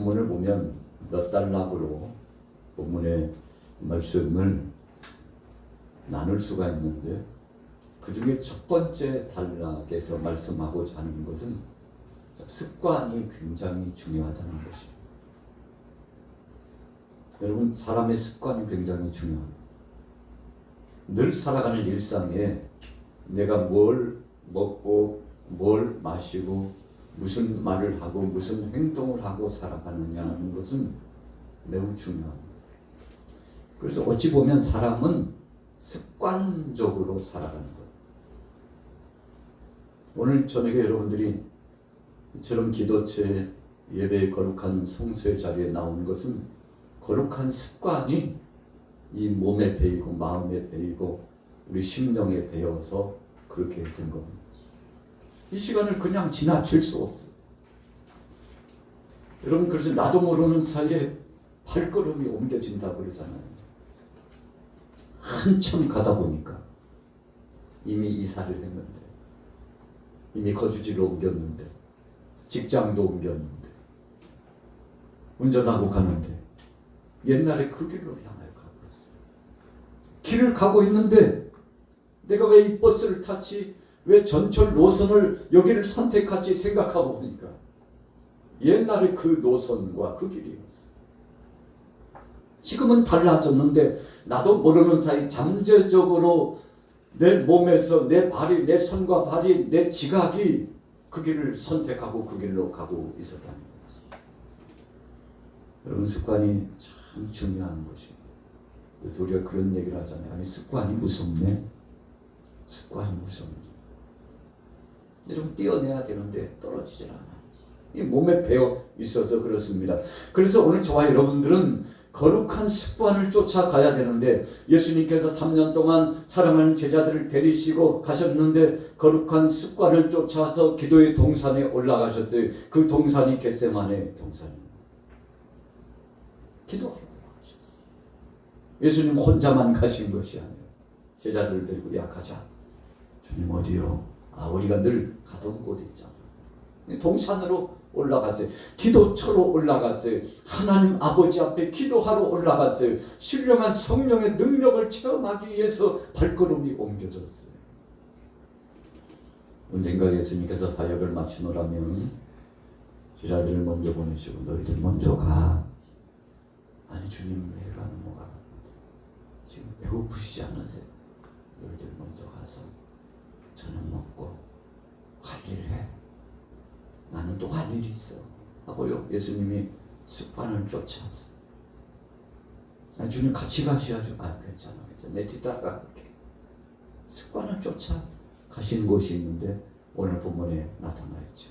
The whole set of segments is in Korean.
본문을 보면 몇 단락으로 본문의 말씀을 나눌 수가 있는데 그 중에 첫 번째 단락에서 말씀하고자 하는 것은 습관이 굉장히 중요하다는 것입니다. 여러분, 사람의 습관이 굉장히 중요합니다. 늘 살아가는 일상에 내가 뭘 먹고 뭘 마시고 무슨 말을 하고 무슨 행동을 하고 살아가느냐는 것은 매우 중요합니다. 그래서 어찌 보면 사람은 습관적으로 살아가는 거예요. 오늘 저녁에 여러분들이 이처럼 기도체 예배의 거룩한 성수의 자리에 나온 것은 거룩한 습관이 이 몸에 배이고 마음에 배이고 우리 심령에 배어서 그렇게 된 겁니다. 이 시간을 그냥 지나칠 수 없어요. 여러분, 그래서 나도 모르는 사이에 발걸음이 옮겨진다고 그러잖아요. 한참 가다 보니까 이미 이사를 했는데, 이미 거주지를 옮겼는데, 직장도 옮겼는데, 운전하고 가는데 옛날에 그 길로 향하여 가고 있어요. 길을 가고 있는데 내가 왜 이 버스를 탔지? 왜 전철 노선을 여기를 선택할지 생각하고 보니까 옛날에 그 노선과 그 길이었어요. 지금은 달라졌는데 나도 모르는 사이 잠재적으로 내 몸에서 내 발이, 내 손과 발이, 내 지각이 그 길을 선택하고 그 길로 가고 있었다는 거죠. 여러분, 습관이 참 중요한 것입니다. 그래서 우리가 그런 얘기를 하잖아요. 아니, 습관이 무섭네. 습관이 무섭네. 여러분, 띄어내야 되는데 떨어지질 않아요. 이 몸에 배어 있어서 그렇습니다. 그래서 오늘 저와 여러분들은 거룩한 습관을 쫓아가야 되는데, 예수님께서 3년 동안 사랑하는 제자들을 데리시고 가셨는데 거룩한 습관을 쫓아서 기도의 동산에 올라가셨어요. 그 동산이 겟세마네 동산입니다. 기도하러 올라가셨어요. 예수님 혼자만 가신 것이 아니에요. 제자들 데리고 야 가자. 주님 어디요? 우리가 늘 가던 곳 있잖아. 동산으로 올라갔어요. 기도처로 올라갔어요. 하나님 아버지 앞에 기도하러 올라갔어요. 신령한 성령의 능력을 체험하기 위해서 발걸음이 옮겨졌어요. 언젠가 예수님께서 사역을 마치노라면 제자들을 먼저 보내시고 너희들 먼저 가. 아니 주님, 내가 뭐가 지금 배고프시지 않으세요? 너희들 먼저 가서 저녁 먹고 할 일 해. 나는 또 할 일이 있어 하고요. 예수님이 습관을 쫓아서 주님 같이 가셔야죠. 괜찮아. 내 뒤따라갈게. 습관을 쫓아 가신 곳이 있는데 오늘 본문에 나타나 있죠.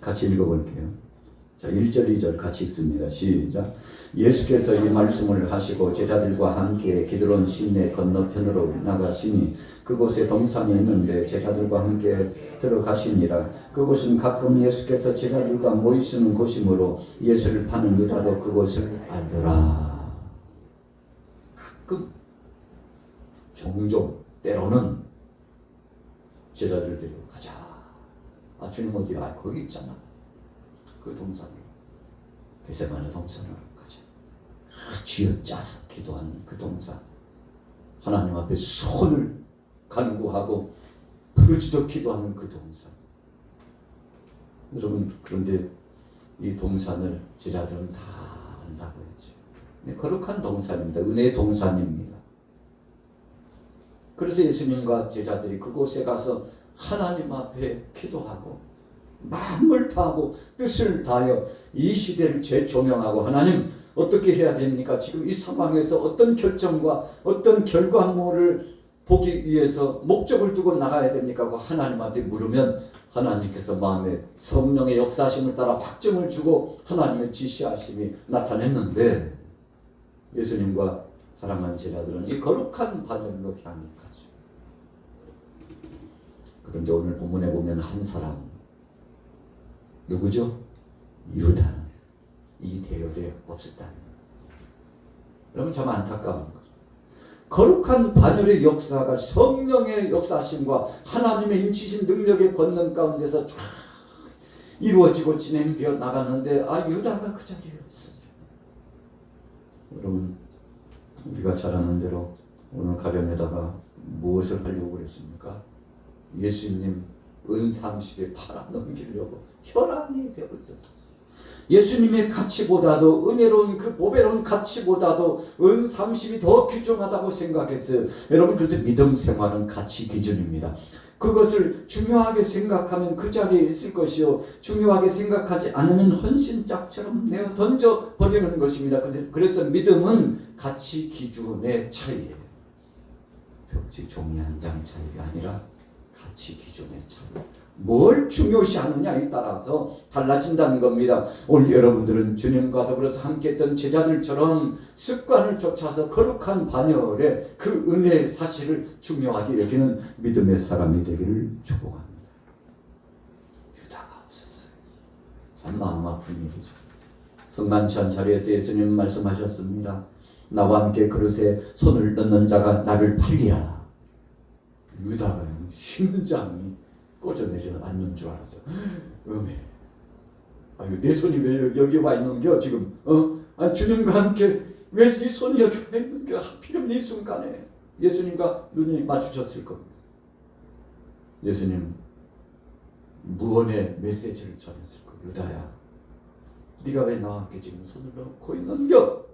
같이 읽어볼게요. 자, 1절 2절 같이 읽습니다. 시작. 예수께서 이 말씀을 하시고 제자들과 함께 기드론 시내 건너편으로 나가시니 그곳에 동산이 있는데 제자들과 함께 들어가시니라. 그곳은 가끔 예수께서 제자들과 모이시는 곳이므로 예수를 파는 유다도 그곳을 알더라. 가끔, 종종, 때로는 제자들 데리고 가자. 주님 어디야? 거기 있잖아. 그 동산으로, 겟세마네 동산으로 가자. 쥐어짜서 기도하는 그 동산, 하나님 앞에 손을 간구하고 부르짖어 기도하는 그 동산. 여러분, 그런데 이 동산을 제자들은 다 안다고 했죠. 거룩한 동산입니다. 은혜의 동산입니다. 그래서 예수님과 제자들이 그곳에 가서 하나님 앞에 기도하고 마음을 다하고 뜻을 다하여 이 시대를 재조명하고, 하나님 어떻게 해야 됩니까? 지금 이 상황에서 어떤 결정과 어떤 결과물을 보기 위해서 목적을 두고 나가야 됩니까? 하고 하나님한테 물으면 하나님께서 마음에 성령의 역사심을 따라 확정을 주고 하나님의 지시하심이 나타냈는데, 예수님과 사랑하는 제자들은 이 거룩한 바늘로 향해 가죠. 그런데 오늘 본문에 보면 한 사람, 누구죠? 유다는 이 대열에 없었다는 거예요. 여러분, 참 안타까운 거죠. 거룩한 반열의 역사가 성령의 역사심과 하나님의 인치신 능력의 권능 가운데서 쫙 이루어지고 진행되어 나갔는데 유다가 그 자리에 있어요. 여러분, 우리가 잘 아는 대로 오늘 가정에다가 무엇을 하려고 그랬습니까? 예수님 은30에 팔아넘기려고 혈안이 되어 있었어요. 예수님의 가치보다도, 은혜로운 그 보배로운 가치보다도 은30이 더 귀중하다고 생각했어요. 여러분, 그래서 믿음 생활은 가치 기준입니다. 그것을 중요하게 생각하면 그 자리에 있을 것이요, 중요하게 생각하지 않으면 헌신짝처럼 내어 던져버리는 것입니다. 그래서 믿음은 가치 기준의 차이예요. 벽지 종이 한 장 차이가 아니라 가치 기준의 차이. 뭘 중요시하느냐에 따라서 달라진다는 겁니다. 오늘 여러분들은 주님과 더불어서 함께했던 제자들처럼 습관을 쫓아서 거룩한 반열에 그 은혜의 사실을 중요하게 여기는 믿음의 사람이 되기를 축복합니다. 유다가 없었어요. 참 마음 아픈 일이죠. 성만찬 자리에서 예수님 말씀하셨습니다. 나와 함께 그릇에 손을 넣는 자가 나를 팔리야. 유다가 심장이 꺼져내지 않는 줄 알았어요. 내 손이 왜 여기 와 있는겨 지금? 주님과 함께 왜 이 손이 여기 와 있는겨? 하필이면 이 순간에 예수님과 눈이 마주쳤을 겁니다. 예수님 무언의 메시지를 전했을 거예요. 유다야, 네가 왜 나와 함께 지금 손을 넣고 있는겨?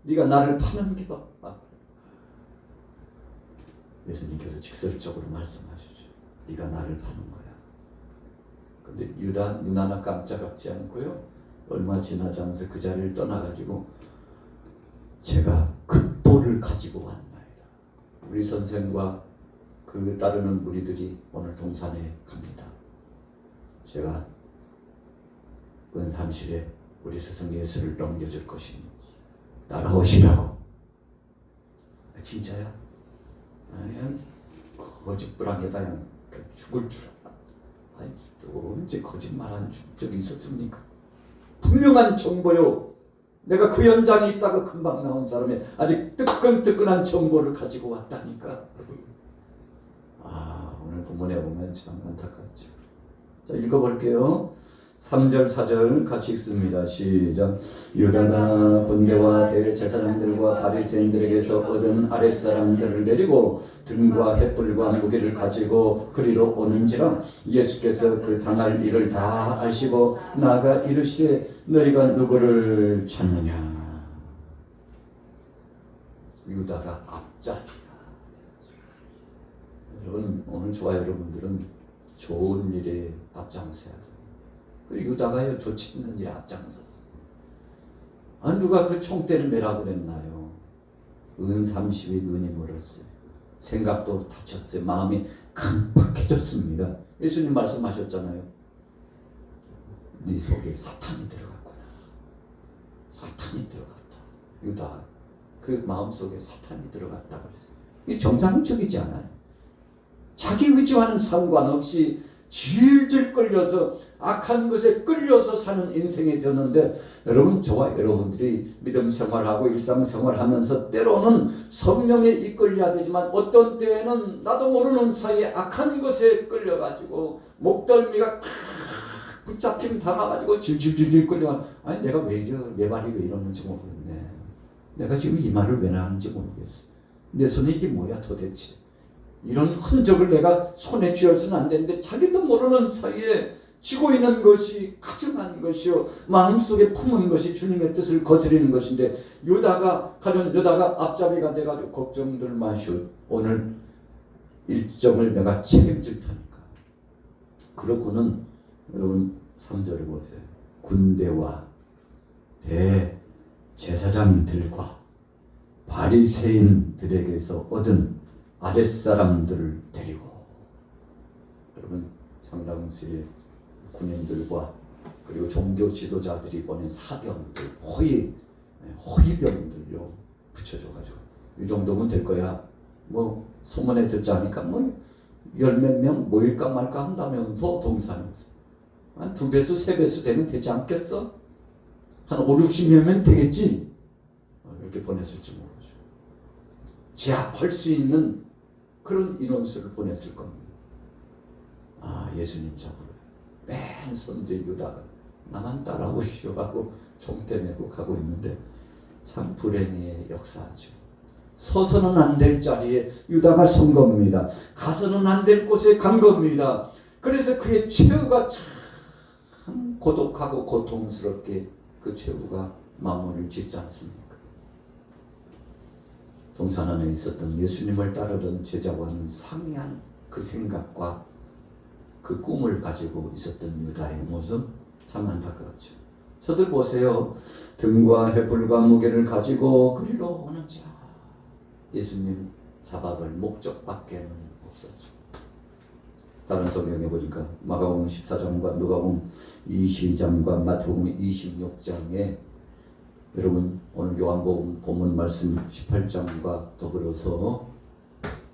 네가 나를 파는겨? 예수님께서 직설적으로 말씀하시죠. 네가 나를 파는 거야. 근데 유다 눈 하나 깜짝하지 않고요, 얼마 지나지 않아서 그 자리를 떠나가지고 제가 급보를 가지고 왔나이다. 우리 선생과 그 따르는 무리들이 오늘 동산에 갑니다. 제가 은30에 우리 스승 예수를 넘겨줄 것이니 따라오시라고. 진짜야? 그냥 거짓부랑해봐야 죽을 줄 알아. 언제 거짓말한 적이 있었습니까? 분명한 정보요. 내가 그 현장에 있다가 금방 나온 사람이 아직 뜨끈뜨끈한 정보를 가지고 왔다니까. 오늘 본문에 보면 참 안타깝죠. 자, 읽어볼게요. 3절 4절 같이 읽습니다. 시작. 유다가 군대와 대제사장들과 바리새인들에게서 얻은 아랫사람들을 내리고 등과 횃불과 무기를 가지고 그리로 오는지라 예수께서 그 당할 일을 다 아시고 나아가 이르시되 너희가 누구를 찾느냐. 유다가 앞자리가. 여러분, 오늘 저와 여러분들은 좋은 일에 앞장서야 돼요. 그리고 유다가 좋지 않는 일에 앞장섰어. 누가 그 총대를 매라고 그랬나요? 은30이 눈이 멀었어요. 생각도 다쳤어요. 마음이 강팍해졌습니다. 예수님 말씀하셨잖아요. 네 속에 사탄이 들어갔구나. 사탄이 들어갔다. 유다, 그 마음속에 사탄이 들어갔다 그랬어요. 이게 정상적이지 않아요. 자기 의지와는 상관없이 질질 끌려서 악한 것에 끌려서 사는 인생이 되었는데, 여러분, 저와 여러분들이 믿음 생활하고 일상생활하면서 때로는 성령에 이끌려야 되지만 어떤 때에는 나도 모르는 사이에 악한 것에 끌려가지고 목덜미가 붙잡힘 당해가지고 질질질질 끌려가. 내가 왜 이래? 내 말이 왜 이러는지 모르겠네. 내가 지금 이 말을 왜 하는지 모르겠어. 내 손에 이게 뭐야 도대체? 이런 흔적을 내가 손에 쥐어서는 안 되는데 자기도 모르는 사이에 쥐고 있는 것이 가증한 것이요, 마음속에 품은 것이 주님의 뜻을 거스리는 것인데, 가련 유다가 앞잡이가 돼가지고 걱정들 마시오. 오늘 일정을 내가 책임질 테니까. 그렇고는 여러분 3절을 보세요. 군대와 대제사장들과 바리새인들에게서 얻은 아랫사람들을 데리고. 여러분, 상당수의 군인들과 그리고 종교 지도자들이 보낸 사병들, 호위병들요 붙여줘가지고 이 정도면 될 거야. 뭐 소문에 듣자니까 뭐 열 몇 명 모일까 말까 한다면서 동산에서 한 2배수 3배수 되면 되지 않겠어? 한 5, 60명이면 되겠지? 이렇게 보냈을지 모르죠. 제압할 수 있는 그런 인원수를 보냈을 겁니다. 예수님 잡으러. 맨 선제 유다가 나만 따라오시오 하고 총대 메고 가고 있는데 참 불행의 역사죠. 서서는 안 될 자리에 유다가 선 겁니다. 가서는 안 될 곳에 간 겁니다. 그래서 그의 최후가 참 고독하고 고통스럽게 그 최후가 마무리를 짓지 않습니까? 동산 안에 있었던 예수님을 따르던 제자와는 상이한 그 생각과 그 꿈을 가지고 있었던 유다의 모습 참 안타깝죠. 저들 보세요. 등과 해불과 무게를 가지고 그리로 오는 자. 예수님 잡아갈 목적밖에는 없었죠. 다른 성경에 보니까 마가복음 14장과 누가복음 22장과 마태복음 26장에 여러분 오늘 요한복음 본문 말씀 18장과 더불어서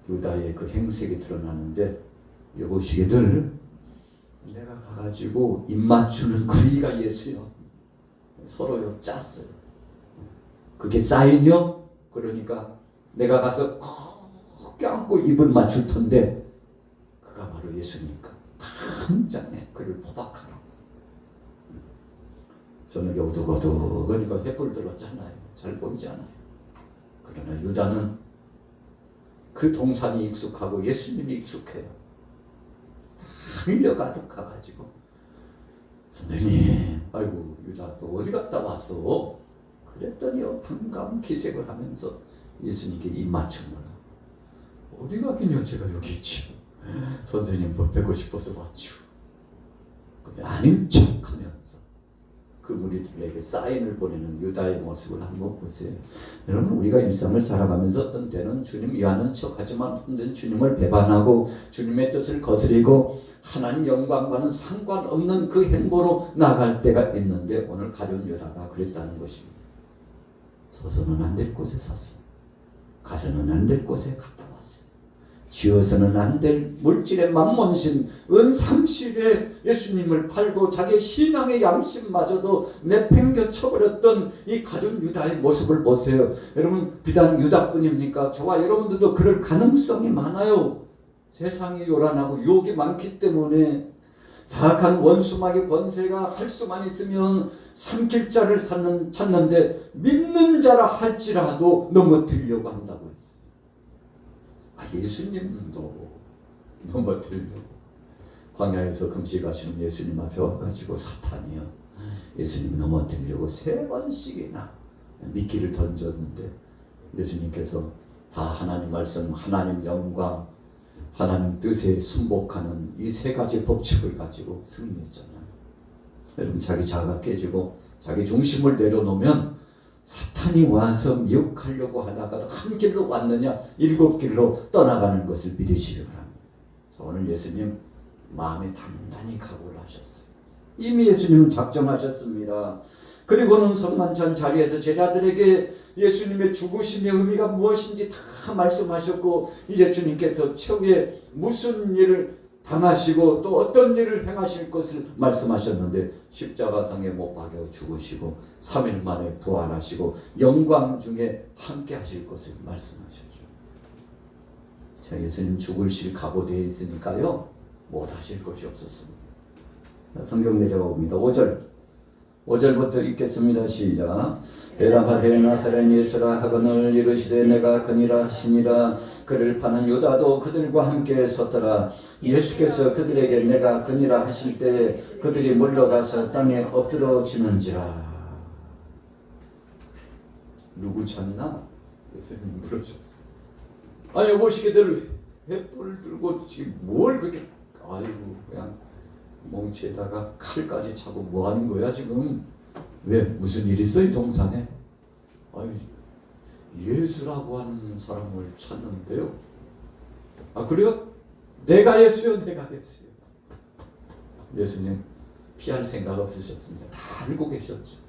유다의 그 행색이 드러나는데 여보시게들 내가 가가지고 입맞추는 그이가 예수요. 서로요 짰어요. 그게 사인이요? 그러니까 내가 가서 꼭 껴안고 입을 맞출 텐데 그가 바로 예수니까 당장에 그를 포박하라고. 저녁에 어둑어둑하니까 횃불 들었잖아요. 잘 보이잖아요. 그러나 유다는 그 동산이 익숙하고 예수님이 익숙해요. 흘려 가득 가가지고 선생님 아이고 유다 너 어디 갔다 왔어? 그랬더니요 반가운 기색을 하면서 예수님께 입맞춤을 어디 가긴요 제가 여기 있죠. 선생님 뵙고 싶어서 왔죠. 아닌 척하면서 그 무리들에게 사인을 보내는 유다의 모습을 한번 보세요. 여러분 우리가 일상을 살아가면서 어떤 때는 주님 위하는 척하지만 어떤 때는 주님을 배반하고 주님의 뜻을 거스리고 하나님 영광과는 상관없는 그 행보로 나갈 때가 있는데 오늘 가룟 유다가 그랬다는 것입니다. 서서는 안 될 곳에 섰어요. 가서는 안 될 곳에 갔다 왔어요. 쥐어서는 안 될 물질의 만몬신 은30에 예수님을 팔고 자기의 신앙의 양심마저도 내팽겨 쳐버렸던 이 가룟 유다의 모습을 보세요. 여러분 비단 유다뿐입니까? 저와 여러분들도 그럴 가능성이 많아요. 세상이 요란하고 유혹이 많기 때문에 사악한 원수마귀 권세가 할 수만 있으면 삼킬 자를 찾는데 믿는 자라 할지라도 넘어뜨리려고 한다고 했어요. 예수님도 넘어뜨리려고 광야에서 금식하시는 예수님 앞에 와가지고 사탄이요 예수님 넘어뜨리려고 3번씩이나 미끼를 던졌는데 예수님께서 다 하나님 말씀, 하나님 영광, 하나님 뜻에 순복하는 이 3가지 법칙을 가지고 승리했잖아요. 여러분 자기 자아가 깨지고 자기 중심을 내려놓으면 사탄이 와서 미혹하려고 하다가 한 길로 왔느냐 7길로 떠나가는 것을 믿으시기 바랍니다. 오늘 예수님 마음에 단단히 각오를 하셨어요. 이미 예수님은 작정하셨습니다. 그리고는 성만찬 자리에서 제자들에게 예수님의 죽으심의 의미가 무엇인지 다 말씀하셨고 이제 주님께서 최후에 무슨 일을 당하시고 또 어떤 일을 행하실 것을 말씀하셨는데 십자가상에 못 박여 죽으시고 3일 만에 부활하시고 영광 중에 함께 하실 것을 말씀하셨죠. 자, 예수님 죽으실 각오되어 있으니까요 못 하실 것이 없었습니다. 성경 내려가 봅니다. 5절부터 읽겠습니다. 시작. 대답하되 나사렛 예수라 하거늘 이르시되 내가 그니라 하시니라. 그를 파는 유다도 그들과 함께 섰더라. 예수께서 그들에게 내가 그니라 하실 때 그들이 물러가서 땅에 엎드러지는지라. 누구 찾나? 예수님 물으셨어요. 아니 보시기들 횃불을 들고 지금 뭘 그렇게 아이고 그냥 몽치에다가 칼까지 차고 뭐 하는 거야 지금? 왜 무슨 일 있어 이 동산에? 아니 예수라고 하는 사람을 찾는데요. 아 그래요? 내가 예수요, 내가 예수요. 예수님 피할 생각 없으셨습니다. 다 알고 계셨죠.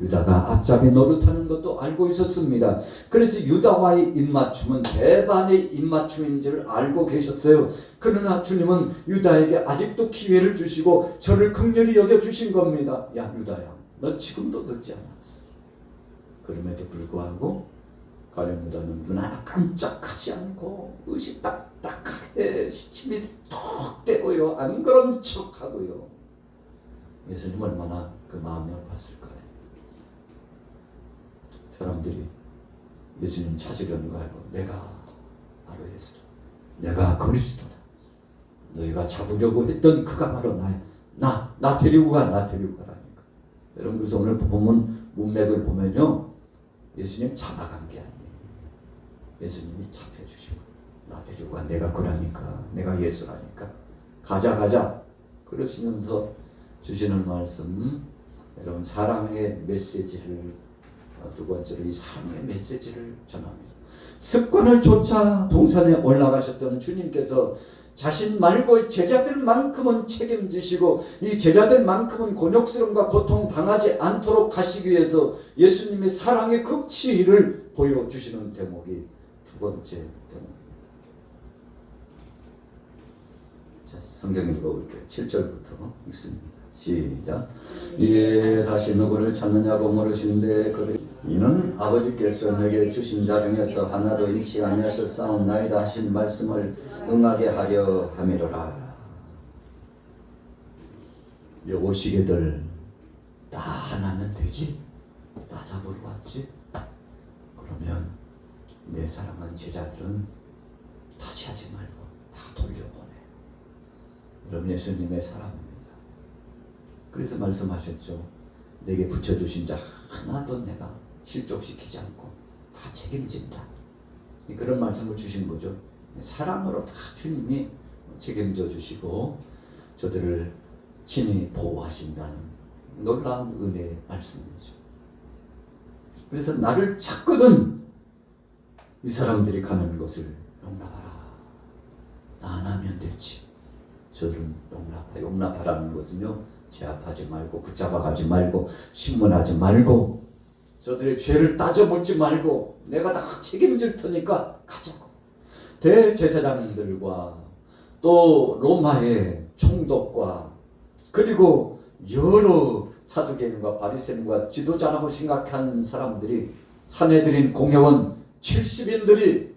유다가 앞잡이 노릇하는 것도 알고 있었습니다. 그래서 유다와의 입맞춤은 대반의 입맞춤인 줄 알고 계셨어요. 그러나 주님은 유다에게 아직도 기회를 주시고 저를 긍휼히 여겨주신 겁니다. 야 유다야 너 지금도 늦지 않았어. 그럼에도 불구하고 가룟 유다는 눈 하나 깜짝하지 않고 의식 딱딱하게 시침이 톡 떼고요 안 그런 척하고요 예수님 얼마나 그 마음이 아팠을까요? 사람들이 예수님 찾으려는 거 알고 내가 바로 예수다. 내가 그리스도다. 너희가 잡으려고 했던 그가 바로 나야. 나 데리고 가라니까. 여러분 그래서 오늘 보면 문맥을 보면요. 예수님 잡아간 게 아니에요. 예수님이 잡혀주시고 나 데리고 가. 내가 그라니까. 내가 예수라니까. 가자. 그러시면서 주시는 말씀 여러분 사랑의 메시지를 두 번째로 이 사랑의 메시지를 전합니다. 습관을 쫓아 동산에 올라가셨던 주님께서 자신 말고 제자들만큼은 책임지시고 이 제자들만큼은 곤욕스러움과 고통 당하지 않도록 하시기 위해서 예수님의 사랑의 극치를 보여주시는 대목이 두 번째 대목입니다. 자, 성경 읽어볼게요. 7절부터 읽습니다. 시작. 이에 다시 누구를 찾느냐고 물으시는데 그들이 이는 아버지께서 내게 주신 자 중에서 하나도 잃지 아니하셨사옵나이다 하신 말씀을 응하게 하려 함이로라. 오시게들 나 하나면 되지? 나 잡으러 왔지? 그러면 내 사랑한 제자들은 타치하지 말고 다 돌려보내. 여러분 예수님의 사랑입니다. 그래서 말씀하셨죠. 내게 붙여주신 자 하나도 내가 실족시키지 않고 다 책임진다. 그런 말씀을 주신 거죠. 사랑으로 다 주님이 책임져 주시고 저들을 친히 보호하신다는 놀라운 은혜의 말씀이죠. 그래서 나를 찾거든 이 사람들이 가는 것을 용납하라. 나 안 하면 됐지. 저들은 용납하라는 것은요. 제압하지 말고 붙잡아가지 말고 신문하지 말고 저들의 죄를 따져묻지 말고 내가 다 책임질 테니까 가자고. 대제사장들과 또 로마의 총독과 그리고 여러 사두개인과 바리새인과 지도자라고 생각한 사람들이 산헤드린 공회원 70인들이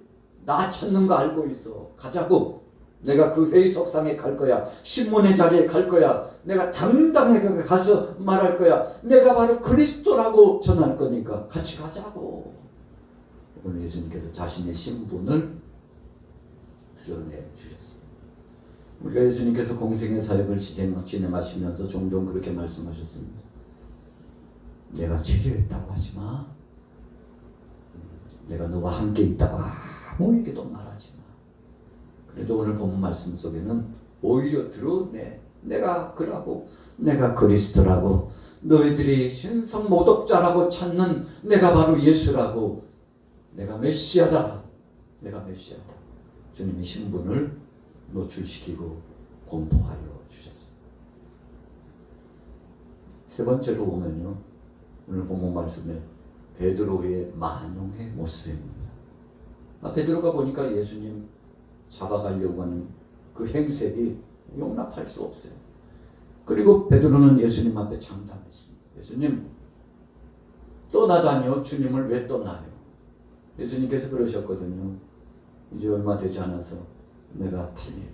나 찾는 거 알고 있어. 가자고. 내가 그 회의석상에 갈 거야. 신문의 자리에 갈 거야. 내가 당당하게 가서 말할 거야. 내가 바로 그리스도라고 전할 거니까 같이 가자고. 오늘 예수님께서 자신의 신분을 드러내 주셨습니다. 우리가 예수님께서 공생의 사역을 진행하시면서 종종 그렇게 말씀하셨습니다. 내가 치료했다고 하지 마. 내가 너와 함께 있다고 아무에게도 말하지 마. 그래도 오늘 본 말씀 속에는 오히려 드러내. 내가 그라고, 내가 그리스도라고, 너희들이 신성 모독자라고 찾는 내가 바로 예수라고, 내가 메시아다. 내가 메시아다. 주님의 신분을 노출시키고 공포하여 주셨습니다. 세 번째로 보면요. 오늘 본문 말씀에 베드로의 만용의 모습입니다. 베드로가 보니까 예수님 잡아가려고 하는 그 행색이 용납할 수 없어요. 그리고 베드로는 예수님 앞에 장담했습니다. 예수님 떠나다니요. 주님을 왜 떠나요? 예수님께서 그러셨거든요. 이제 얼마 되지 않아서 내가 팔리리라.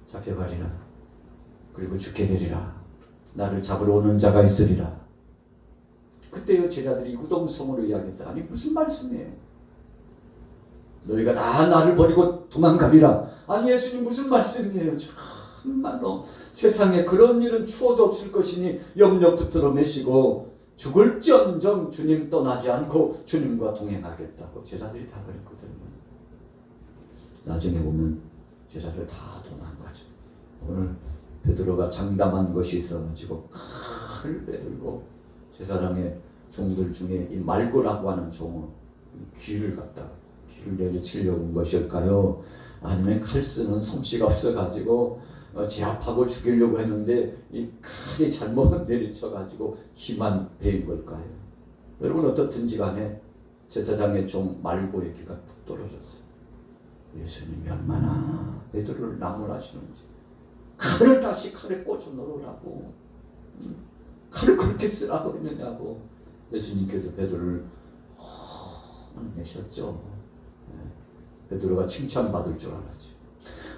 잡혀가리라. 그리고 죽게 되리라. 나를 잡으러 오는 자가 있으리라. 그때요 제자들이 구동성으로 이야기해서 아니 무슨 말씀이에요? 너희가 다 나를 버리고 도망가리라. 아니 예수님 무슨 말씀이에요? 정말로 세상에 그런 일은 추호도 없을 것이니 염려 붙들어 매시고 죽을지언정 주님 떠나지 않고 주님과 동행하겠다고 제자들이 다 그랬거든요. 나중에 보면 제자들 다 도망가죠. 오늘 베드로가 장담한 것이 있어가지고 칼을 빼들고 제사장의 종들 중에 이 말고라고 하는 종은 귀를 갖다가 귀를 내리치려고 온 것일까요? 아니면 칼 쓰는 솜씨가 없어가지고 제압하고 죽이려고 했는데 이 칼이 잘못 내리쳐가지고 귀만 베인 걸까요? 여러분 어떻든지 간에 제사장의 종 말고의 귀가 푹 떨어졌어요. 예수님이 얼마나 베드로를 나무라시는지 칼을 다시 칼에 꽂아 넣으라고 칼을 그렇게 쓰라고 그러느냐고 예수님께서 베드로를 내셨죠. 베드로가 칭찬받을 줄 알았죠.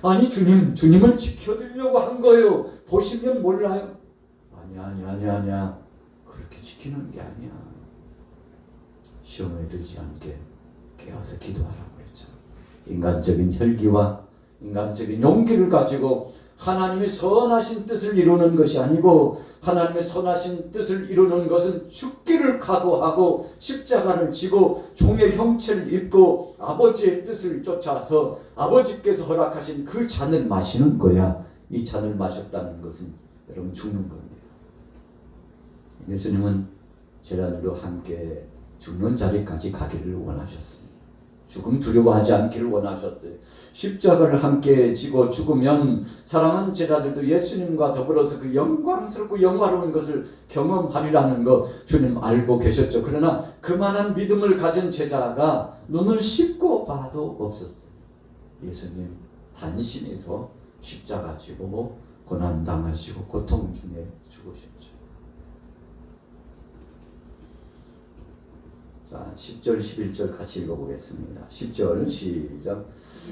아니 주님을 지켜드리려고 한 거예요. 보시면 몰라요. 아니야. 그렇게 지키는 게 아니야. 시험에 들지 않게 깨어서 기도하라고 그랬죠. 인간적인 혈기와 인간적인 용기를 가지고 하나님의 선하신 뜻을 이루는 것이 아니고, 하나님의 선하신 뜻을 이루는 것은 죽기를 각오하고 십자가를 지고 종의 형체를 입고 아버지의 뜻을 쫓아서 아버지께서 허락하신 그 잔을 마시는 거야. 이 잔을 마셨다는 것은 여러분 죽는 겁니다. 예수님은 제자들과 함께 죽는 자리까지 가기를 원하셨습니다. 죽음 두려워하지 않기를 원하셨어요. 십자가를 함께 지고 죽으면 사랑하는 제자들도 예수님과 더불어서 그 영광스럽고 영화로운 것을 경험하리라는 거 주님 알고 계셨죠. 그러나 그만한 믿음을 가진 제자가 눈을 씻고 봐도 없었어요. 예수님 단신에서 십자가 지고 고난당하시고 고통 중에 죽으셨죠. 자, 10절 11절 같이 읽어보겠습니다. 10절 시작.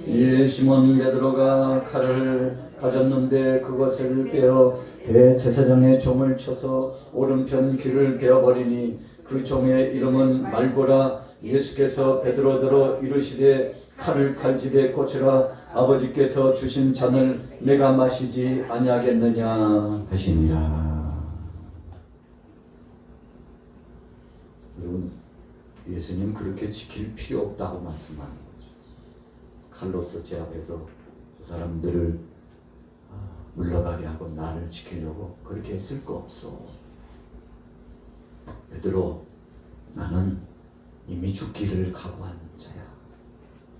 이에 시몬 베드로가 칼을 가졌는데 그것을 빼어 대제사장의 종을 쳐서 오른편 귀를 베어버리니 그 종의 이름은 말고라. 예수께서 베드로더러 이르시되 칼을 칼집에 꽂으라. 아버지께서 주신 잔을 내가 마시지 아니하겠느냐 하시니라. 여러분, 예수님 그렇게 지킬 필요 없다고 말씀하는 거죠. 칼로서 제압해서 그 사람들을 물러가게 하고 나를 지키려고 그렇게 했을 거 없어. 베드로, 나는 이미 죽기를 각오한 자야.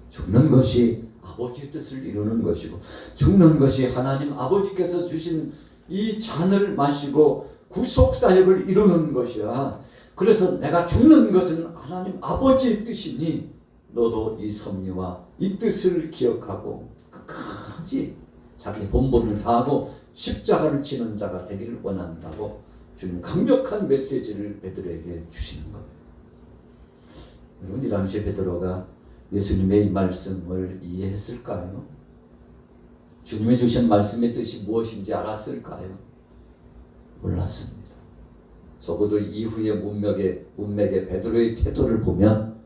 죽는 것이 아버지의 뜻을 이루는 것이고, 죽는 것이 하나님 아버지께서 주신 이 잔을 마시고 구속사역을 이루는 것이야. 그래서 내가 죽는 것은 하나님 아버지의 뜻이니 너도 이 섭리와 이 뜻을 기억하고 끝까지 자기 본분을 다하고 십자가를 지는 자가 되기를 원한다고 주님 강력한 메시지를 베드로에게 주시는 겁니다. 여러분, 이 당시에 베드로가 예수님의 이 말씀을 이해했을까요? 주님의 주신 말씀의 뜻이 무엇인지 알았을까요? 몰랐습니다. 적어도 이후의 문맥의 베드로의 태도를 보면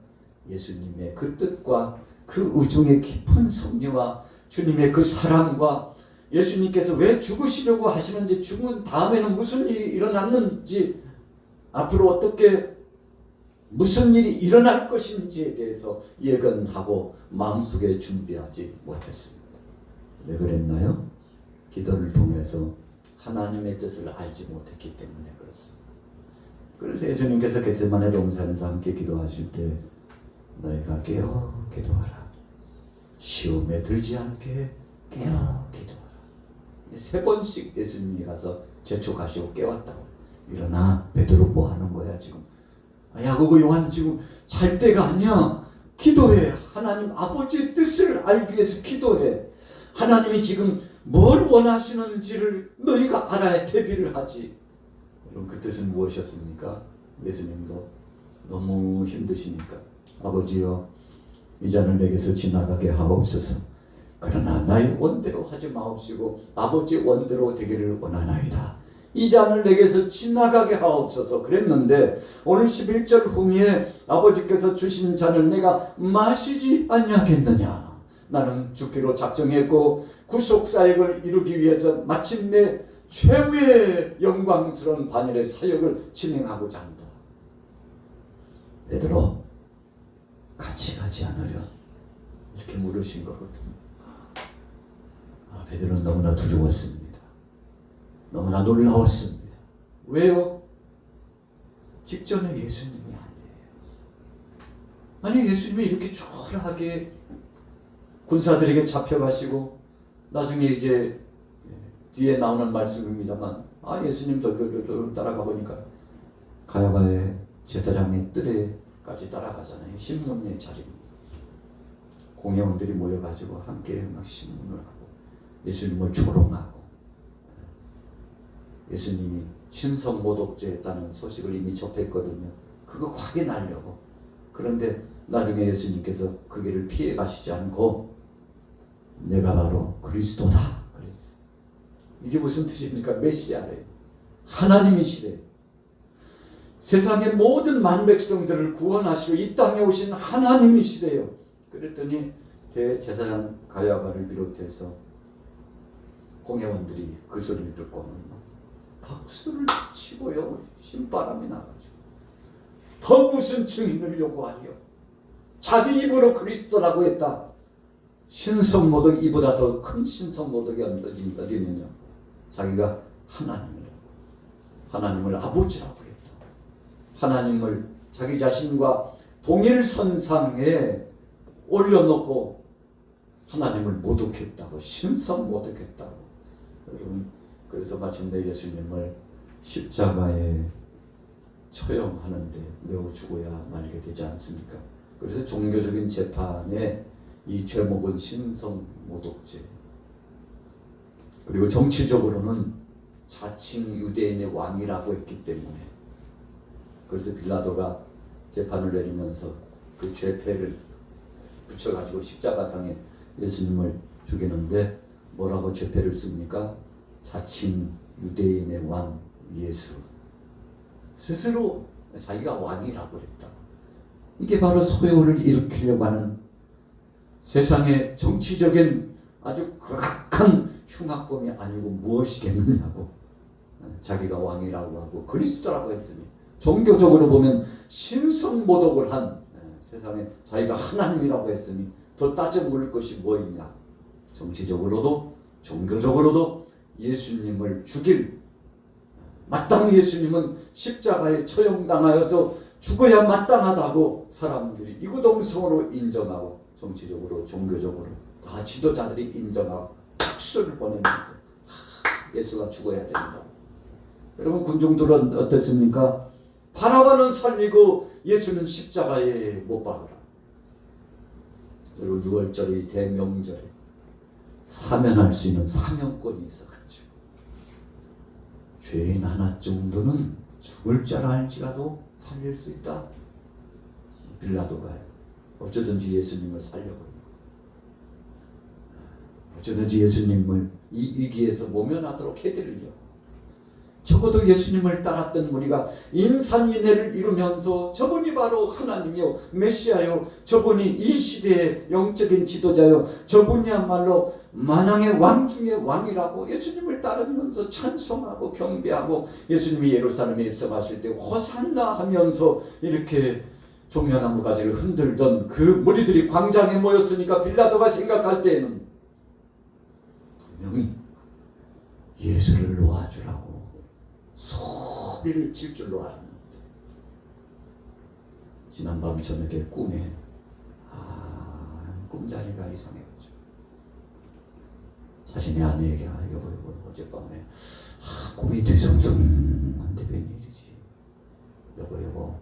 예수님의 그 뜻과 그 의중의 깊은 섭리와 주님의 그 사랑과 예수님께서 왜 죽으시려고 하시는지, 죽은 다음에는 무슨 일이 일어났는지, 앞으로 어떻게 무슨 일이 일어날 것인지에 대해서 예견하고 마음속에 준비하지 못했습니다. 왜 그랬나요? 기도를 통해서 하나님의 뜻을 알지 못했기 때문에 그렇습니다. 그래서 예수님께서 겟세마네 동산에서 함께 기도하실 때 너희가 깨어 기도하라. 시험에 들지 않게 깨어 기도하라. 3번씩 예수님이 가서 재촉하시고 깨웠다고. 일어나 베드로 뭐 하는 거야 지금? 야고보 요한 지금 잘 때가 아니야. 기도해. 하나님 아버지의 뜻을 알기 위해서 기도해. 하나님이 지금 뭘 원하시는지를 너희가 알아야 대비를 하지. 그럼 그 뜻은 무엇이었습니까? 예수님도 너무 힘드시니까 아버지여, 이 잔을 내게서 지나가게 하옵소서. 그러나 나의 원대로 하지 마옵시고 아버지 원대로 되기를 원하나이다. 이 잔을 내게서 지나가게 하옵소서 그랬는데, 오늘 11절 후미에 아버지께서 주신 잔을 내가 마시지 아니하겠느냐. 나는 죽기로 작정했고 구속사역을 이루기 위해서 마침내 최후의 영광스러운 반열의 사역을 진행하고자 한다. 베드로, 같이 가지 않으려? 이렇게 물으신 거거든요. 베드로는 너무나 두려웠습니다. 너무나 놀라웠습니다. 왜요? 직전에 예수님이 아니에요. 아니, 예수님이 이렇게 초라하게 군사들에게 잡혀가시고 나중에 이제 뒤에 나오는 말씀입니다만, 예수님 저 따라가 보니까 가야바의 제사장의 뜰에까지 따라가잖아요. 신문의 자리입니다. 공회원들이 모여가지고 함께 막 신문을 하고 예수님을 조롱하고, 예수님이 신성모독죄했다는 소식을 이미 접했거든요. 그거 확인하려고. 그런데 나중에 예수님께서 그 길을 피해 가시지 않고 내가 바로 그리스도다 그랬어. 이게 무슨 뜻입니까? 메시아래요. 하나님이시래요. 세상의 모든 만백성들을 구원하시고 이 땅에 오신 하나님이시래요. 그랬더니 대제사장 가야바를 비롯해서 공회원들이 그 소리를 듣고 박수를 치고요. 신바람이 나가지고 더 무슨 증인을 요구하리요. 자기 입으로 그리스도라고 했다. 신성모독 이보다 더 큰 신성모독이 어디 있느냐. 자기가 하나님을 아버지라고 했다. 하나님을 자기 자신과 동일선상에 올려놓고 하나님을 모독했다고, 신성모독했다고. 여러분, 그래서 마침내 예수님을 십자가에 처형하는데 매우 죽어야 말게 되지 않습니까? 그래서 종교적인 재판에 이 죄목은 신성모독죄. 그리고 정치적으로는 자칭 유대인의 왕이라고 했기 때문에, 그래서 빌라도가 재판을 내리면서 그 죄패를 붙여가지고 십자가상에 예수님을 죽이는데 뭐라고 죄패를 씁니까? 자칭 유대인의 왕 예수. 스스로 자기가 왕이라고 했다. 이게 바로 소요를 일으키려고 하는 세상의 정치적인 아주 극악한 흉악범이 아니고 무엇이겠느냐고. 자기가 왕이라고 하고 그리스도라고 했으니 종교적으로 보면 신성모독을 한 세상에 자기가 하나님이라고 했으니 더 따져 물을 것이 뭐 있냐. 정치적으로도 종교적으로도 예수님을 죽일, 마땅히 예수님은 십자가에 처형당하여서 죽어야 마땅하다고 사람들이 이구동성으로 인정하고, 정치적으로 종교적으로 다 지도자들이 인정하고 박수를 보내면서 예수가 죽어야 된다. 여러분, 군중들은 어땠습니까? 바라바는 살리고 예수는 십자가에 못 박으라. 그리고 6월절의 대명절에 사면할 수 있는 사명권이 있어가지고 죄인 하나 정도는 죽을 줄 알지라도 살릴 수 있다. 빌라도가 어쩌든지 예수님을 살려고, 어쩌든지 예수님을 이 위기에서 모면하도록 해드리려고. 적어도 예수님을 따랐던 무리가 인산인해를 이루면서 저분이 바로 하나님이요 메시아요, 저분이 이 시대의 영적인 지도자요, 저분이야말로 만왕의 왕 중의 왕이라고 예수님을 따르면서 찬송하고 경배하고, 예수님이 예루살렘에 입성하실 때 호산나 하면서 이렇게 종려나무 가지를 흔들던 그 무리들이 광장에 모였으니까 빌라도가 생각할 때에는 분명히 예수를 놓아주라고 소리를 칠 줄로 알았는데, 지난밤 저녁에 꿈에 꿈자리가 이상해가지고 자신의 아내에게 여보 어젯밤에 꿈이 뒤숭숭한데 웬일이지. 여보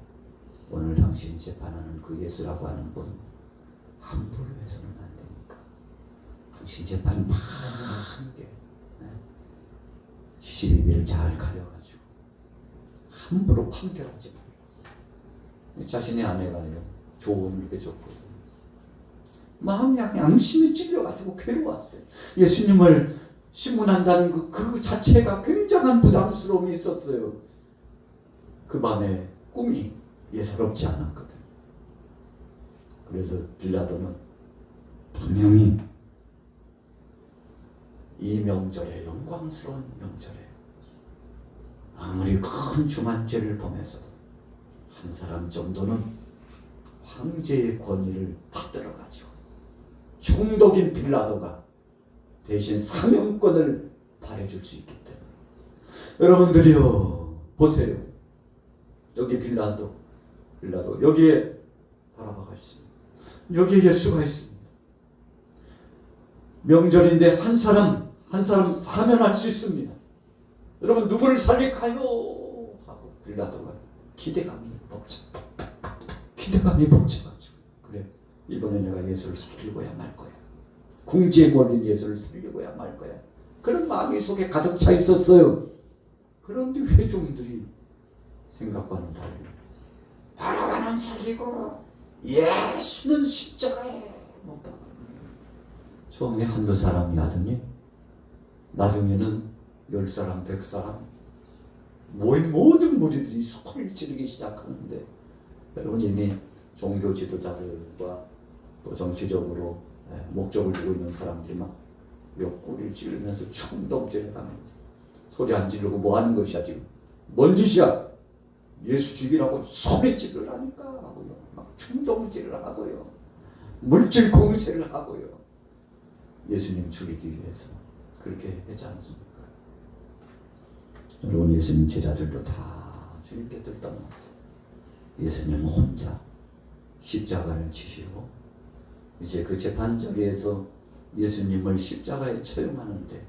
오늘 당신이 재판하는 그 예수라고 하는 분 함부로 해서는 안 되니까 당신 재판 한게 시시비비를 잘 가려가지고 함부로 판결하지 말라. 자신의 아내가요 조언을 해줬거든요. 마음이 양심이 찔려가지고 괴로웠어요. 예수님을 신문한다는 그 자체가 굉장한 부담스러움이 있었어요. 그 밤에 꿈이 예사롭지 않았거든. 그래서 빌라도는 분명히 이 명절에, 영광스러운 명절에 아무리 큰 중한 죄를 범해서도 한 사람 정도는 황제의 권위를 받들어가지고 총독인 빌라도가 대신 사명권을 발해줄 수 있기 때문에, 여러분들이요 보세요. 여기 빌라도 여기에 바라바가 있습니다. 여기에 예수가 있습니다. 명절인데 한 사람 사면할 수 있습니다. 여러분, 누구를 살릴까요? 하고 빌라도가 기대감이 벅차가지고, 그래 이번에 내가 예수를 살리고야 말 거야. 궁지에 몰린 예수를 살리고야 말 거야. 그런 마음이 속에 가득 차 있었어요. 그런데 회중들이 생각과는 달리 바라바는 살리고 예수는 십자가에 못 박아. 처음에 한두 사람이 하더니 나중에는 10사람, 100사람, 모인 모든 무리들이 소리를 지르기 시작하는데 여러분 이미 종교 지도자들과 또 정치적으로 목적을 두고 있는 사람들이 막 옆구리를 찌르면서 충동질을 하면서 소리 안 지르고 뭐 하는 것이야 지금? 뭔 짓이야? 예수 죽이라고 소리질을 하니까 하고요. 막 충동질을 하고요. 물질 공세를 하고요. 예수님 죽이기 위해서 그렇게 하지 않습니까? 여러분 예수님 제자들도 다 주님께 들떠났어요. 예수님 혼자 십자가를 지시고 이제 그 재판자리에서 예수님을 십자가에 처형하는데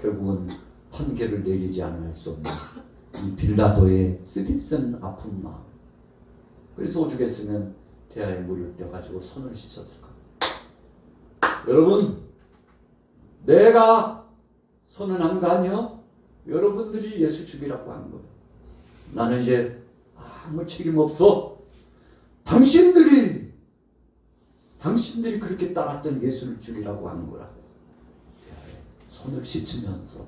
결국은 판결을 내리지 않을 수 없는 이 빌라도의 쓰디쓴 아픈 마음. 그래서 오죽했으면 대야에 물을 떼가지고 손을 씻었을 겁니다. 여러분 내가 선언한 거 아니요? 여러분들이 예수 죽이라고 한 거예요. 나는 이제 아무 책임 없어. 당신들이 그렇게 따랐던 예수를 죽이라고 한 거라. 손을 씻으면서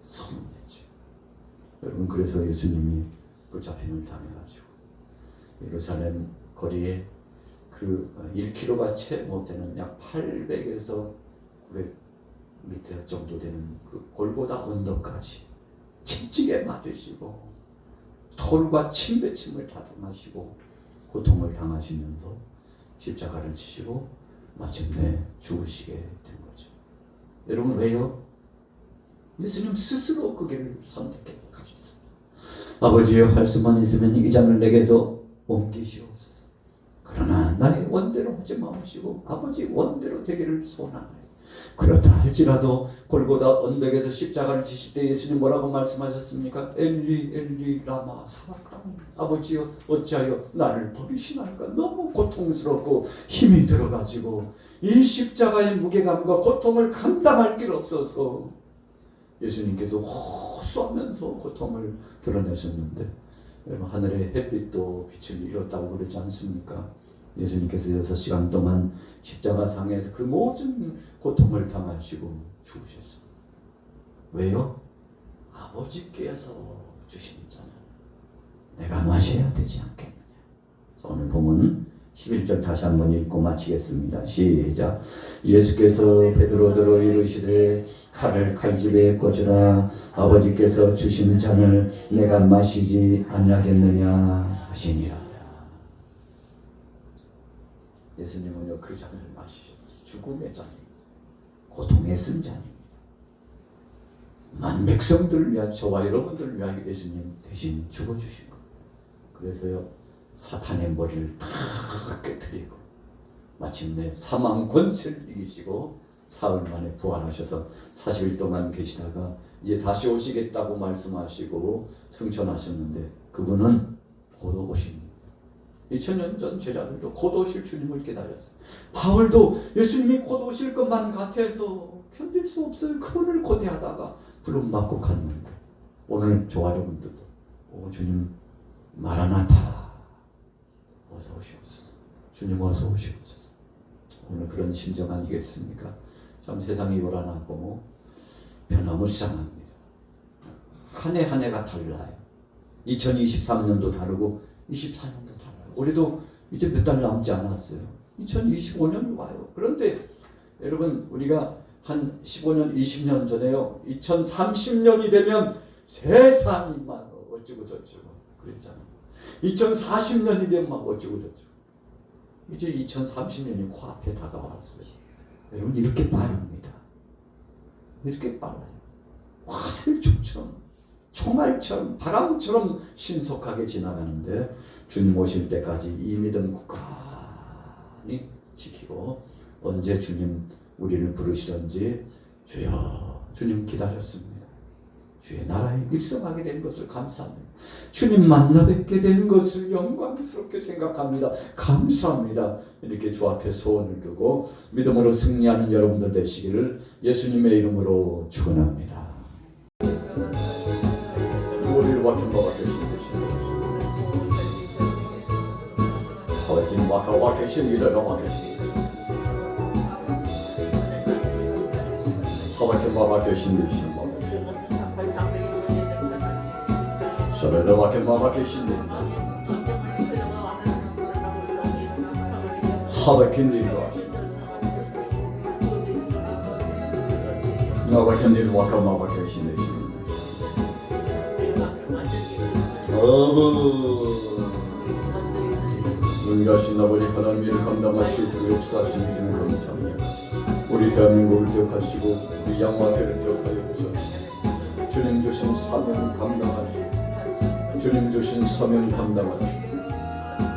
선언했죠. 여러분 그래서 예수님이 붙잡힘을 당해가지고 예루살렘 거리에 그 1km가 채 못되는 약 800에서 900m 정도 되는 그 골고다 언덕까지 채찍에 맞으시고 돌과 침뱉음을 다 마시고 고통을 당하시면서 십자가를 지시고 마침내 죽으시게 된 거죠. 여러분 왜요? 예수님 스스로 그 길을 선택해 가셨습니다. 아버지여 할 수만 있으면 이 잔을 내게서 옮기시옵소서. 그러나 나의 원대로 하지 마시고 아버지 원대로 되기를 소원하나이다. 그렇다 할지라도 골고다 언덕에서 십자가를 지실 때 예수님 뭐라고 말씀하셨습니까? 엘리 엘리 라마 사박다니. 아버지여 어찌하여 나를 버리시나이까. 너무 고통스럽고 힘이 들어가지고 이 십자가의 무게감과 고통을 감당할 길 없어서 예수님께서 호소하면서 고통을 드러내셨는데 여러분 하늘의 햇빛도 빛을 잃었다고 그러지 않습니까? 예수님께서 6시간 동안 십자가상에서 그 모든 고통을 당하시고 죽으셨습니다. 왜요? 아버지께서 주신 잔을 내가 마셔야 되지 않겠느냐. 오늘 보면 11절 다시 한번 읽고 마치겠습니다. 시작. 예수께서 베드로더러 이르시되 칼을 칼집에 꽂으라. 아버지께서 주신 잔을 내가 마시지 아니하겠느냐 하시니라. 예수님은요 그 잔을 마시셨어요. 죽음의 잔입니다. 고통의 쓴 잔입니다. 만 백성들을 위한 저와 여러분들을 위하여 예수님 대신 죽어주신 것. 그래서요 사탄의 머리를 다 깨뜨리고 마침내 사망 권세를 이기시고 사흘 만에 부활하셔서 40일 동안 계시다가 이제 다시 오시겠다고 말씀하시고 승천하셨는데 그분은 곧 오십니다. 2000년 전 제자들도 곧 오실 주님을 기다렸어요. 바울도 예수님이 곧 오실 것만 같아서 견딜 수 없어요. 그분을 고대하다가 부름받고 갔는데 오늘 저와 여러분들도 오 주님 마라나타 어서 오시옵소서. 주님 어서 오시옵소서. 오늘 그런 심정 아니겠습니까? 참 세상이 요란하고 변화무쌍합니다. 한 해 한 해가 달라요. 2023년도 다르고 24년도 달라요. 우리도 이제 몇 달 남지 않았어요. 2025년이 와요. 그런데 여러분 우리가 한 15년 20년 전에요 2030년이 되면 세상이 막 어쩌고 저쩌고 그랬잖아요. 2040년이 되면 막 어쩌고 저쩌고. 이제 2030년이 코앞에 다가왔어요. 여러분 이렇게 빠릅니다. 이렇게 빨라요. 화살촉처럼 총알처럼 바람처럼 신속하게 지나가는데 주님 오실 때까지 이 믿음 굳건히 지키고 언제 주님 우리를 부르시던지 주여 주님 기다렸습니다. 주의 나라에 입성하게 된 것을 감사합니다. 주님 만나 뵙게 된 것을 영광스럽게 생각합니다. 감사합니다. 이렇게 주 앞에 소원을 두고 믿음으로 승리하는 여러분들 되시기를 예수님의 이름으로 축원합니다. 우리를 맡은 바가 되시는 와 계신 이들과 와 계신 허락한 바가 계신 이신 서로를 밖에 마밖에 신는 하백힌 일과 나밖에 일과 마밖에 신는 아부 은가신 아버지 하나님 일을 감당하시고 그 역사하시는 주님 감사합니다. 우리 대한민국을 기억하시고 우리 양마태를 기억하여 주셔서 주님 주신 사명 감당하시고 주님 주신 사명 감당하시고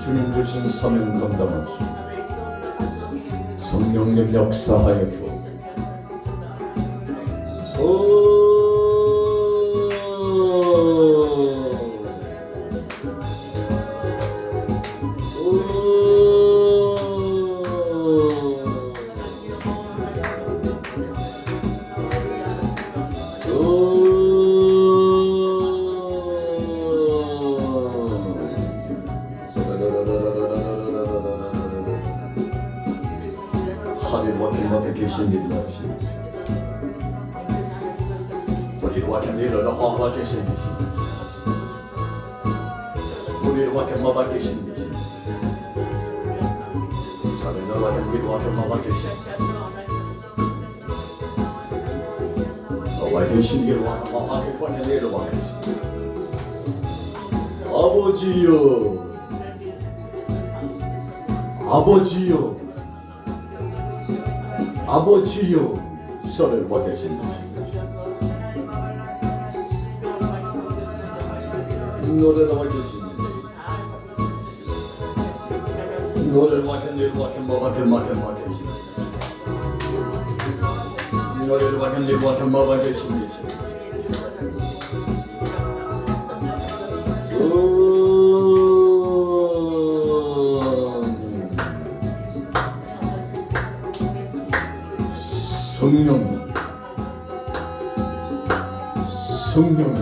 주님 주신 사명 감당하시고 성령님 역사하여 주옵소서. 하늘과天과 계신 이들 하시니 우리와 견디를 하와 계신 이신 우리와 견마바 계신 이신 하늘과 견디와 견마바 계신 너와 계신 이와 견마바 견디와 계신 아버지여 아버지여 아버지여 서를 받으신 너를 받으신 너를 받은 일 받은 뭐 받은 받으신 너를 받은 일 받은 뭐 받으신 성령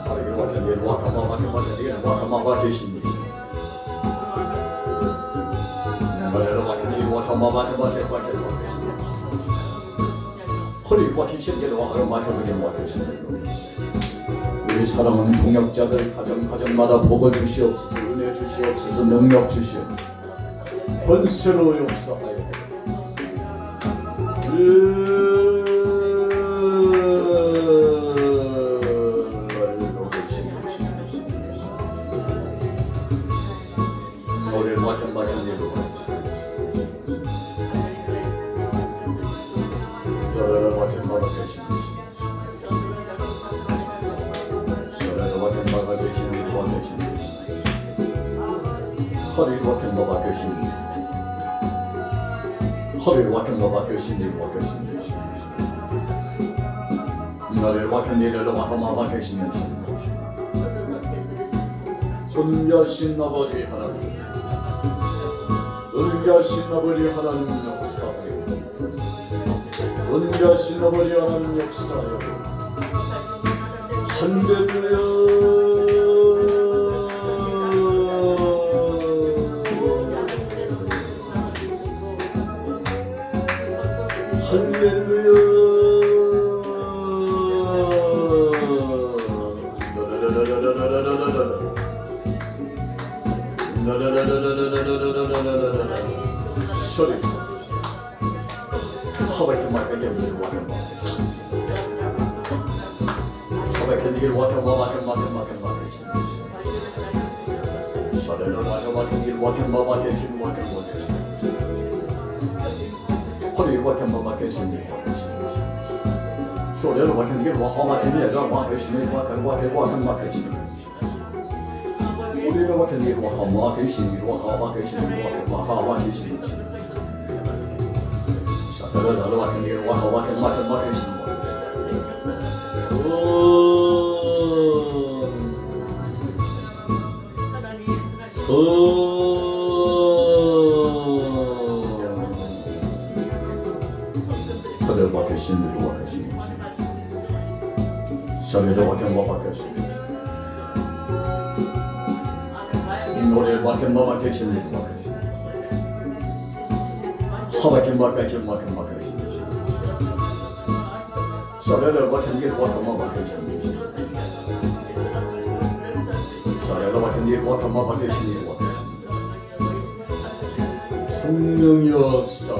하나님 같은 일 와카마바 계신 분 하나님 같은 일 와카마바 허리와 계신 일 와카마바 계신 분 우리 사랑하는 동역자들 가정마다 복을 주시옵소서 은혜 주시옵소서 능력 주시옵소서 권세로 역사하여 너를 마찬가지로 저를 마찬가지로 계신 저를 마찬가지로 계신 이와 계신 허리를 마찬가지로 계신 허리를 같은 거 계신 이와 계신 나를 같은 일을 와마마 계신 손자신 아버지 하나님 은자신 아버지 하나님 역사하여 은자신 아버지 하나님 역사하여 할렐루야 할렐루야 소리 하백해 말게 길 와서 하백해 길 와서 마마케 소리로 와서 길 와서 마마케 길 와서 허리를 와서 마마케 길 소리로 와서 길 와서 마마케 마마케 길 와서 마마케 우리가 같은 일 와하마 계신 일 와하마 계신 일 와하마 계신 사들을 나로 같은 일 와하마 계신 사들 와 계신 일 와 계신 사들 와 계신 노래를 맡은 마마 계신 일 하백힌 마마 계신 소리를 맡은 일 마마 계신 와켄 일 와켄 마바 계신 일 와켄 성령이여 역사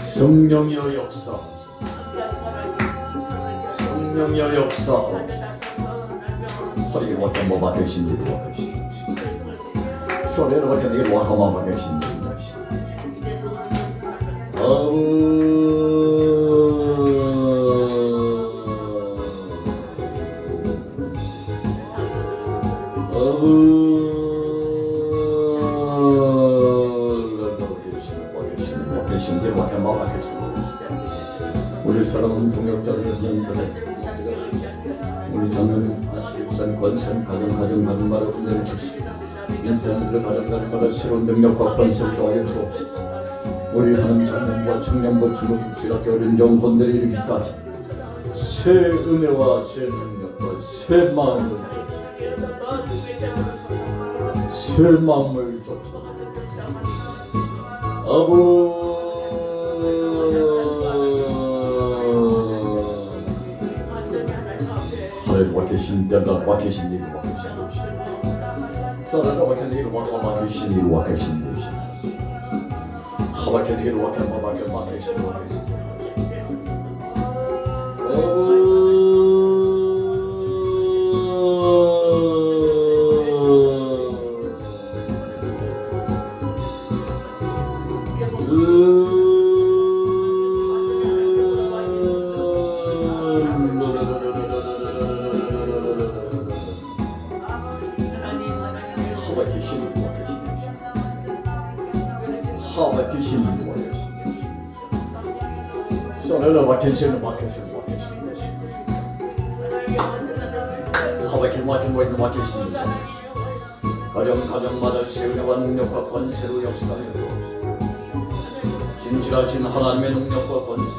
성령이여 역사 성령이여 역사 허리 와켄 마바 계신 일 와켄 쇼레로 와켄 일 와켄 마바 계신 일 우리 사랑하는 동역자를 연결해 우리 자는 수입산 권산 가정 말아 군대를 주시고 인생들을 가정마다 새로운 능력과 권세를 더하여 주옵소서. 우리 하는 장년과 청년과 중국 지략 어린 영혼들이 이르기까지 새 은혜와 새 능력과 새 마음을 쫓아 아부 하나님 와 계신 데다 와 계신 일 와 계신 것이 사랑과 와 계신 일 와 계신 일 와 계신 것이 하와 계신 일 와 계신 와 계신 와 계신 와 계신 가정마다 세운과 능력과 권세로 역사하여 신실하신 하나님의 능력과 권세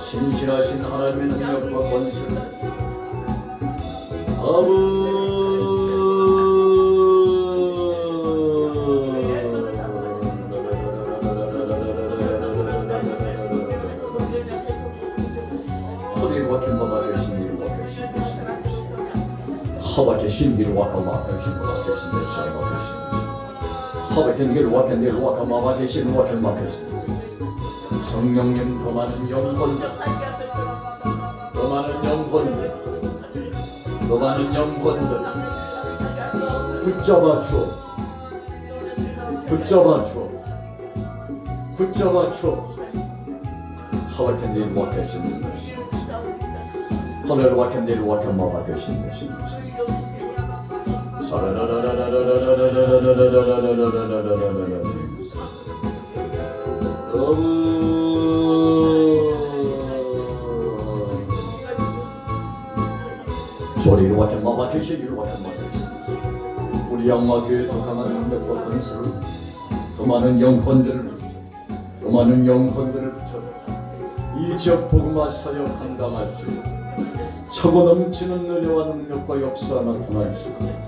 신실하신 하나님의 능력과 권세 허리와 김마가 되신 일과 되신 것이 하바케 신비로 와카마 신비로 계신 것이 하바케 길 와켄 길 와카마 계신 와켄 마케신 성령님 더 많은 영혼들 더 많은 영혼들 붙잡아 주옵소서 하바케 길 와케신 것이 하늘 와켄 길 와카마 계신 것이 소리로 와켄 마마 계시기로 와켄 마마 계시 우리 양마교회 더 강한 능력과 권세로 더 많은 영혼들을 붙여 이 지역 복음화 사역 감당할 수 있고 차고 넘치는 은혜와 능력과 역사 나타날 수 있고